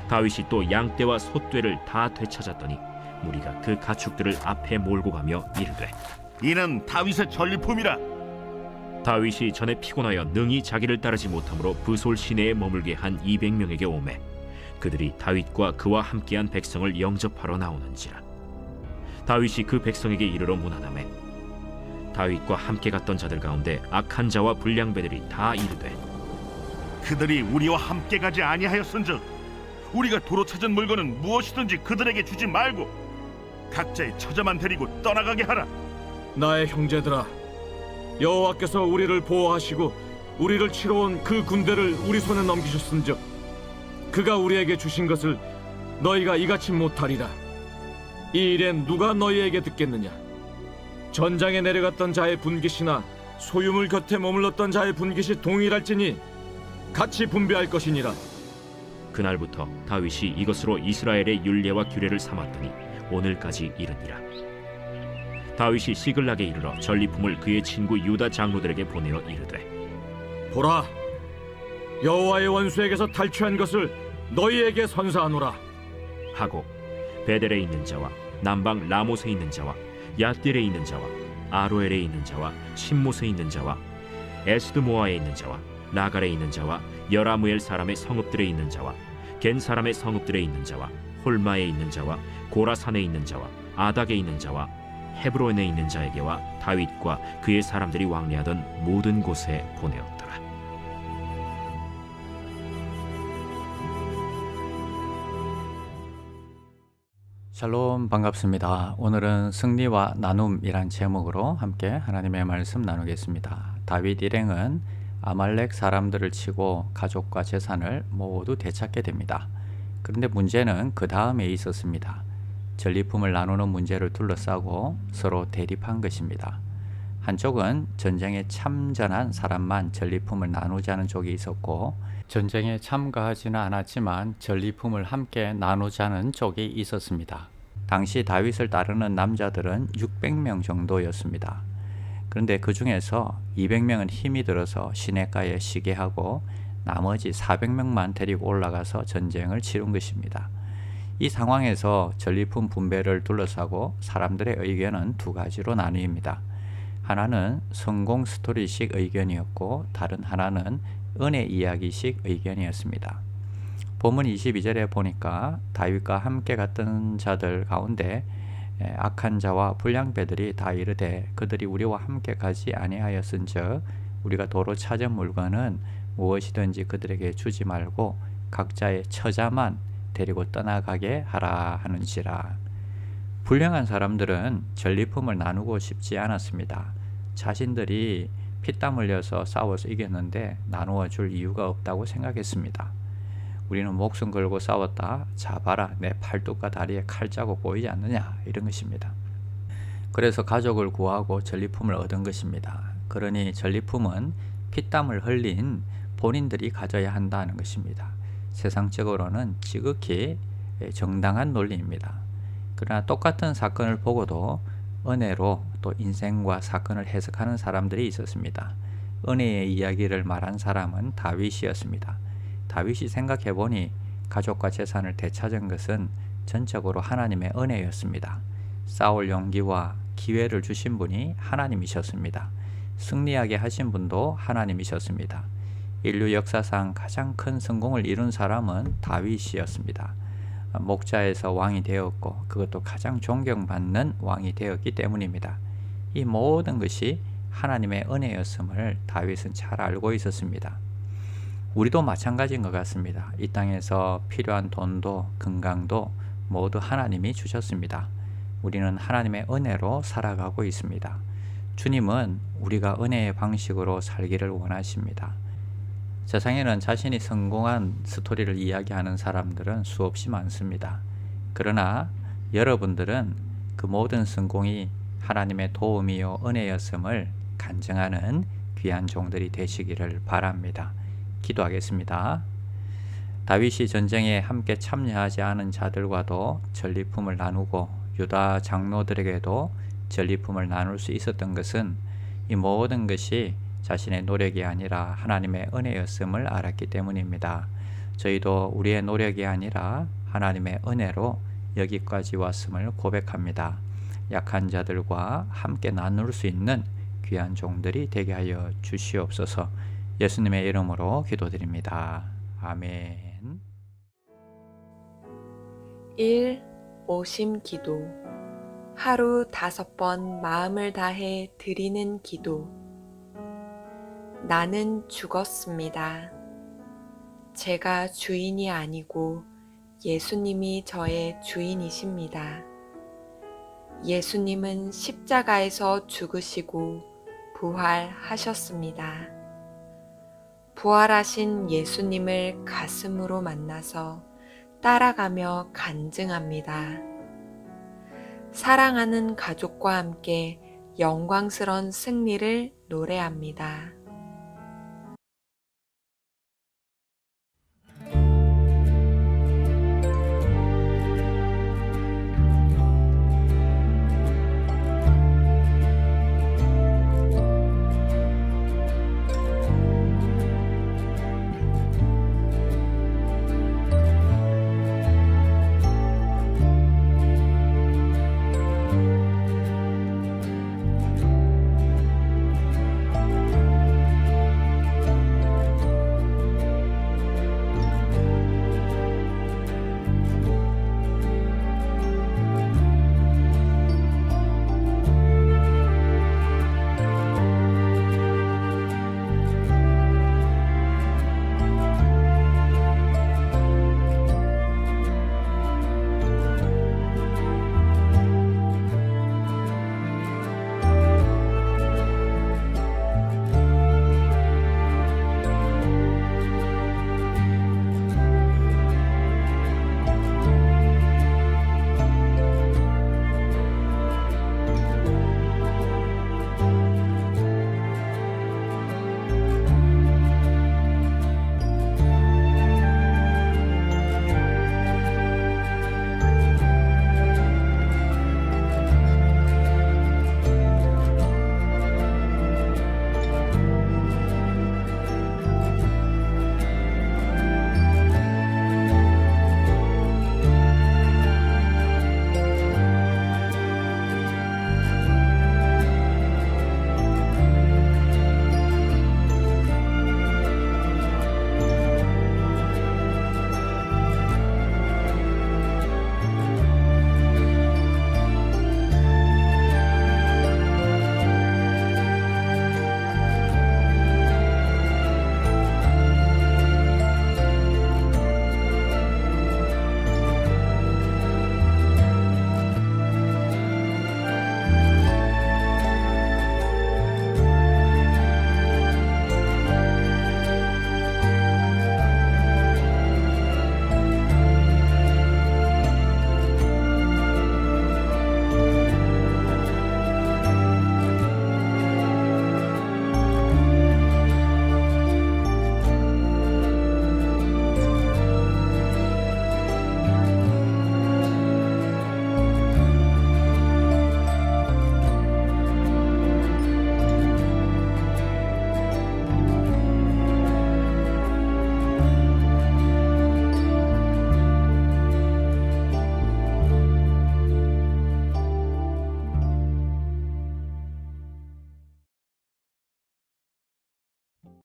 다윗이 또 양떼와 소떼를 다 되찾았더니 무리가 그 가축들을 앞에 몰고 가며 이르되 이는 다윗의 전리품이라. 다윗이 전에 피곤하여 능히 자기를 따르지 못하므로 브솔 시내에 머물게 한 200명에게 오매 그들이 다윗과 그와 함께한 백성을 영접하러 나오는지라. 다윗이 그 백성에게 이르러 문안하매 다윗과 함께 갔던 자들 가운데 악한 자와 불량배들이 다 이르되 그들이 우리와 함께 가지 아니하였은즉 우리가 도로 찾은 물건은 무엇이든지 그들에게 주지 말고 각자의 처자만 데리고 떠나가게 하라. 나의 형제들아, 여호와께서 우리를 보호하시고 우리를 치러 온 그 군대를 우리 손에 넘기셨은즉 그가 우리에게 주신 것을 너희가 이같이 못하리라. 이 일엔 누가 너희에게 듣겠느냐? 전장에 내려갔던 자의 분깃이나 소유물 곁에 머물렀던 자의 분깃이 동일할지니 같이 분배할 것이니라. 그날부터 다윗이 이것으로 이스라엘의 율례와 규례를 삼았더니 오늘까지 이르니라. 다윗이 시글락에 이르러 전리품을 그의 친구 유다 장로들에게 보내어 이르되 보라, 여호와의 원수에게서 탈취한 것을 너희에게 선사하노라 하고 베델에 있는 자와 남방 라못에 있는 자와 야딜에 있는 자와 아로엘에 있는 자와 신못에 있는 자와 에스드모아에 있는 자와 라갈에 있는 자와 여라무엘 사람의 성읍들에 있는 자와 겐 사람의 성읍들에 있는 자와 홀마에 있는 자와 고라산에 있는 자와 아닥에 있는 자와 헤브론에 있는 자에게와 다윗과 그의 사람들이 왕래하던 모든 곳에 보내었더라. 샬롬, 반갑습니다. 오늘은 승리와 나눔이란 제목으로 함께 하나님의 말씀 나누겠습니다. 다윗 일행은 아말렉 사람들을 치고 가족과 재산을 모두 되찾게 됩니다. 그런데 문제는 그 다음에 있었습니다. 전리품을 나누는 문제를 둘러싸고 서로 대립한 것입니다. 한쪽은 전쟁에 참전한 사람만 전리품을 나누자는 쪽이 있었고, 전쟁에 참가하지는 않았지만 전리품을 함께 나누자는 쪽이 있었습니다. 당시 다윗을 따르는 남자들은 600명 정도였습니다. 그런데 그 중에서 200명은 힘이 들어서 시내가에 쉬게 하고 나머지 400명만 데리고 올라가서 전쟁을 치른 것입니다. 이 상황에서 전리품 분배를 둘러싸고 사람들의 의견은 두 가지로 나뉩니다. 하나는 성공 스토리식 의견이었고 다른 하나는 은혜 이야기식 의견이었습니다. 본문 22절에 보니까 다윗과 함께 갔던 자들 가운데 악한 자와 불량배들이 다 이르되 그들이 우리와 함께 가지 아니하였은즉 우리가 도로 찾은 물건은 무엇이든지 그들에게 주지 말고 각자의 처자만 데리고 떠나가게 하라 하는지라. 불량한 사람들은 전리품을 나누고 싶지 않았습니다. 자신들이 피땀 흘려서 싸워서 이겼는데 나누어 줄 이유가 없다고 생각했습니다. 우리는 목숨 걸고 싸웠다. 자 봐라, 내 팔뚝과 다리에 칼자국 보이지 않느냐, 이런 것입니다. 그래서 가족을 구하고 전리품을 얻은 것입니다. 그러니 전리품은 피땀을 흘린 본인들이 가져야 한다는 것입니다. 세상적으로는 지극히 정당한 논리입니다. 그러나 똑같은 사건을 보고도 은혜로 또 인생과 사건을 해석하는 사람들이 있었습니다. 은혜의 이야기를 말한 사람은 다윗이었습니다. 다윗이 생각해보니 가족과 재산을 되찾은 것은 전적으로 하나님의 은혜였습니다. 싸울 용기와 기회를 주신 분이 하나님이셨습니다. 승리하게 하신 분도 하나님이셨습니다. 인류 역사상 가장 큰 성공을 이룬 사람은 다윗이었습니다. 목자에서 왕이 되었고 그것도 가장 존경받는 왕이 되었기 때문입니다. 이 모든 것이 하나님의 은혜였음을 다윗은 잘 알고 있었습니다. 우리도 마찬가지인 것 같습니다. 이 땅에서 필요한 돈도 건강도 모두 하나님이 주셨습니다. 우리는 하나님의 은혜로 살아가고 있습니다. 주님은 우리가 은혜의 방식으로 살기를 원하십니다. 세상에는 자신이 성공한 스토리를 이야기하는 사람들은 수없이 많습니다. 그러나 여러분들은 그 모든 성공이 하나님의 도움이요 은혜였음을 간증하는 귀한 종들이 되시기를 바랍니다. 기도하겠습니다. 다윗이 전쟁에 함께 참여하지 않은 자들과도 전리품을 나누고 유다 장로들에게도 전리품을 나눌 수 있었던 것은 이 모든 것이 자신의 노력이 아니라 하나님의 은혜였음을 알았기 때문입니다. 저희도 우리의 노력이 아니라 하나님의 은혜로 여기까지 왔음을 고백합니다. 약한 자들과 함께 나눌 수 있는 귀한 종들이 되게 하여 주시옵소서. 예수님의 이름으로 기도드립니다. 아멘. 1. 오심 기도. 하루 5번 마음을 다해 드리는 기도. 나는 죽었습니다. 제가 주인이 아니고 예수님이 저의 주인이십니다. 예수님은 십자가에서 죽으시고 부활하셨습니다. 부활하신 예수님을 가슴으로 만나서 따라가며 간증합니다. 사랑하는 가족과 함께 영광스러운 승리를 노래합니다.